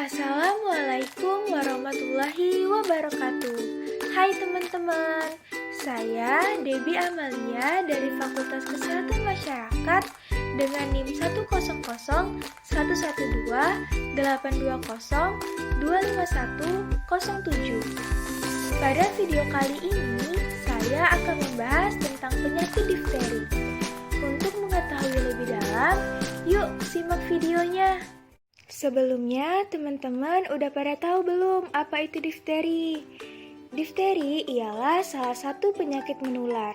Assalamualaikum warahmatullahi wabarakatuh. Hai teman-teman, saya Debbie Amalia dari Fakultas Kesehatan Masyarakat dengan NIM 1001182025107. Pada video kali ini, saya akan membahas tentang penyakit difteri. Untuk mengetahui lebih dalam, yuk simak videonya. Sebelumnya, teman-teman udah pada tahu belum apa itu difteri? Difteri ialah salah satu penyakit menular.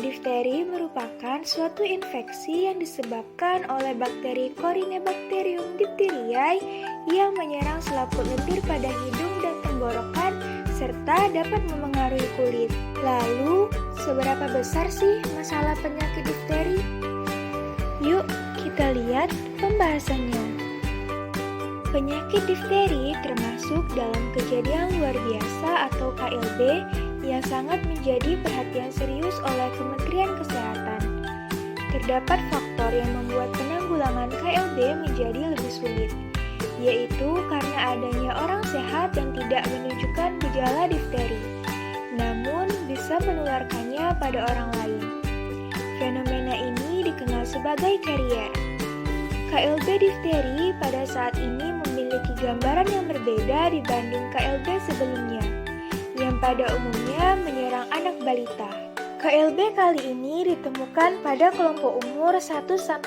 Difteri merupakan suatu infeksi yang disebabkan oleh bakteri Corynebacterium diphtheriae yang menyerang selaput lendir pada hidung dan tenggorokan serta dapat memengaruhi kulit. Lalu, seberapa besar sih masalah penyakit difteri? Yuk, kita lihat pembahasannya. Penyakit difteri termasuk dalam kejadian luar biasa atau KLB yang sangat menjadi perhatian serius oleh Kementerian Kesehatan. Terdapat faktor yang membuat penanggulangan KLB menjadi lebih sulit, yaitu karena adanya orang sehat yang tidak menunjukkan gejala difteri, namun bisa menularkannya pada orang lain. Fenomena ini dikenal sebagai karier. KLB difteri pada saat ini memiliki gambaran yang berbeda dibanding KLB sebelumnya, yang pada umumnya menyerang anak balita. KLB kali ini ditemukan pada kelompok umur 1-40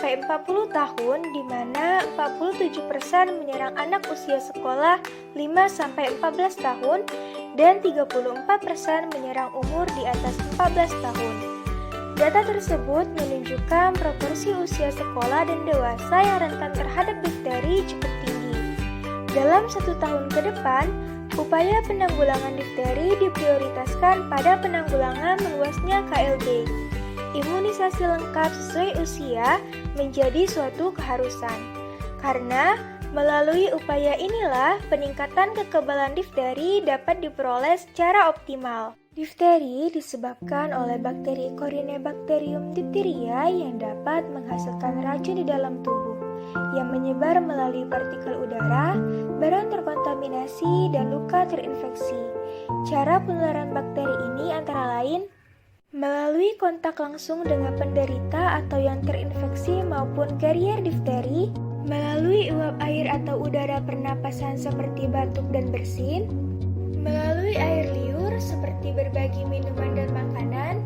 tahun, di mana 47% menyerang anak usia sekolah 5-14 tahun, dan 34% menyerang umur di atas 14 tahun. Data tersebut menunjukkan proporsi usia sekolah dan dewasa yang rentan terhadap difteri cukup tinggi. Dalam 1 tahun ke depan, upaya penanggulangan difteri diprioritaskan pada penanggulangan meluasnya KLB. Imunisasi lengkap sesuai usia menjadi suatu keharusan, karena melalui upaya inilah peningkatan kekebalan difteri dapat diperoleh secara optimal. Difteri disebabkan oleh bakteri Corynebacterium diphtheriae yang dapat menghasilkan racun di dalam tubuh, yang menyebar melalui partikel udara, barang terkontaminasi, dan luka terinfeksi. Cara penularan bakteri ini antara lain melalui kontak langsung dengan penderita atau yang terinfeksi maupun karier difteri, melalui uap air atau udara pernapasan seperti batuk dan bersin, melalui air liur seperti berbagi minuman dan makanan,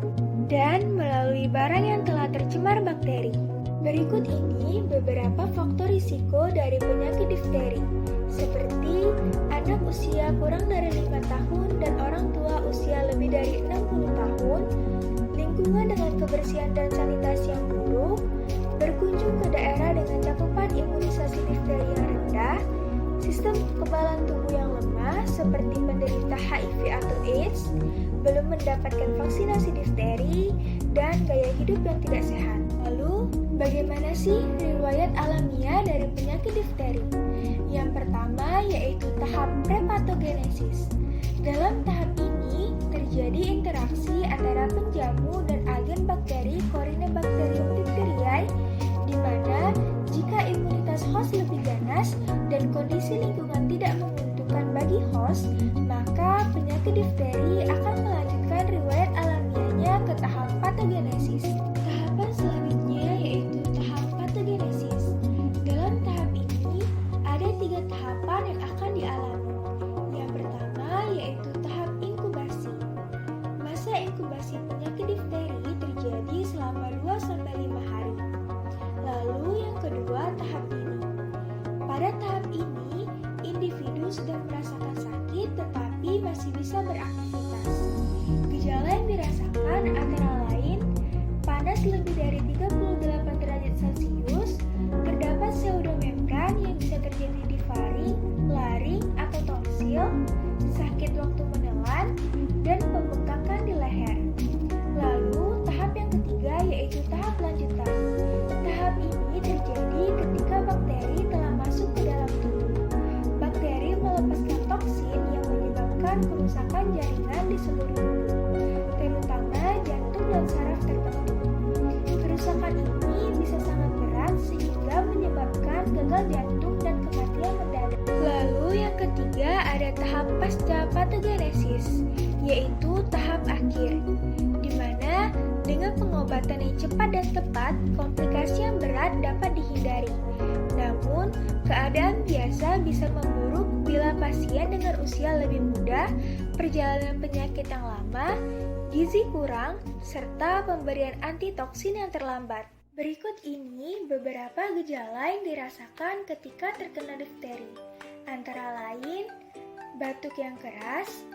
dan melalui barang yang telah tercemar bakteri. Berikut ini beberapa faktor risiko dari penyakit difteri, seperti anak usia kurang dari 5 tahun dan orang tua usia lebih dari 60 tahun, lingkungan dengan kebersihan dan sanitasi yang buruk, berkunjung ke daerah dengan cakupan imunisasi difteri yang rendah, sistem kekebalan tubuh yang lemah seperti penderita HIV atau AIDS, belum mendapatkan vaksinasi difteri, dan gaya hidup yang tidak sehat. Lalu, bagaimana sih riwayat alamiah dari penyakit difteri? Yang pertama yaitu tahap prepatogenesis. Dalam tahap ini terjadi interaksi antara penjamu dan agen bakteri Corynebacterium diphtheriae, di mana jika imunitas host lebih ganas dan kondisi lingkungan tidak menguntungkan bagi host, maka penyakit difteri akan melanjutkan riwayat alamiahnya ke tahap patogenesis. Tahapan selanjutnya yaitu tahap patogenesis. Dalam tahap ini, ada 3 tahapan yang akan dialami. Yang pertama yaitu tahap inkubasi. Masa inkubasi penyakit difteri terjadi selama 2-5 hari. Lalu yang kedua tahap ini. Pada tahap ini, individu sudah merasakan sakit tetapi masih bisa beraktivitas. Gejala yang dirasakan antara lain panas lebih dari 38 derajat Celcius, terdapat pseudomembran yang bisa terjadi di faring, laring, atau tonsil, sakit waktu menelan, dan pembengkakan di leher. Lalu tahap yang ketiga yaitu tahap lanjutan. Tahap ini terjadi ketika bakteri telah masuk ke dalam tubuh. Bakteri melepaskan toksin yang menyebabkan kerusakan jaringan di seluruh tubuh, terutama jantung dan saraf tertentu. Kerusakan ini bisa sangat berat sehingga menyebabkan gagal jantung dan kematian mendadak. Lalu pada tahap pasca patogenesis, yaitu tahap akhir, di mana dengan pengobatan yang cepat dan tepat, komplikasi yang berat dapat dihindari. Namun, keadaan biasa bisa memburuk bila pasien dengan usia lebih muda, perjalanan penyakit yang lama, gizi kurang, serta pemberian antitoksin yang terlambat. Berikut ini beberapa gejala yang dirasakan ketika terkena difteri, antara lain batuk yang keras,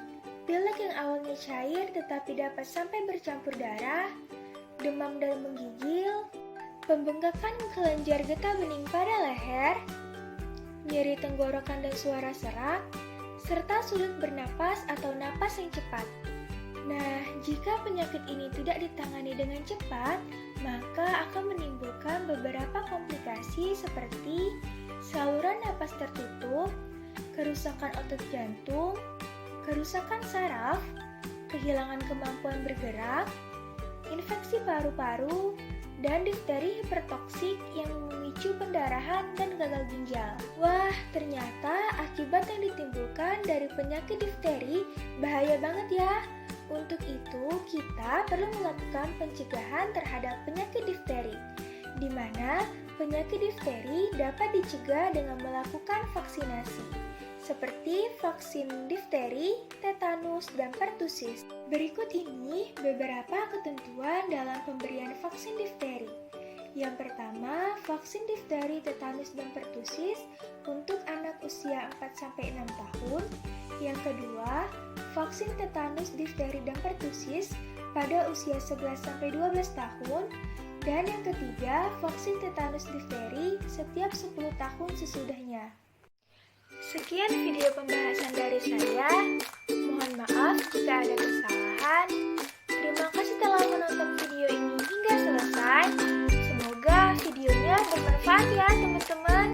pilek yang awalnya cair tetapi dapat sampai bercampur darah, demam dan menggigil, pembengkakan kelenjar getah bening pada leher, nyeri tenggorokan dan suara serak, serta sulit bernapas atau napas yang cepat. Nah, jika penyakit ini tidak ditangani dengan cepat, maka akan menimbulkan beberapa komplikasi seperti saluran napas tertutup, kerusakan otot jantung, kerusakan saraf, kehilangan kemampuan bergerak, infeksi paru-paru, dan difteri hipertoksik yang memicu pendarahan dan gagal ginjal. Wah, ternyata akibat yang ditimbulkan dari penyakit difteri bahaya banget ya. Untuk itu, kita perlu melakukan pencegahan terhadap penyakit difteri, di mana penyakit difteri dapat dicegah dengan melakukan vaksinasi, seperti vaksin difteri, tetanus, dan pertusis. Berikut ini beberapa ketentuan dalam pemberian vaksin difteri. Yang pertama, vaksin difteri, tetanus, dan pertusis untuk anak usia 4-6 tahun. Yang kedua, vaksin tetanus, difteri, dan pertusis pada usia 11-12 tahun. Dan yang ketiga, vaksin tetanus difteri setiap 10 tahun sesudahnya. Sekian video pembahasan dari saya. Mohon maaf jika ada kesalahan. Terima kasih telah menonton video ini hingga selesai. Semoga videonya bermanfaat ya teman-teman.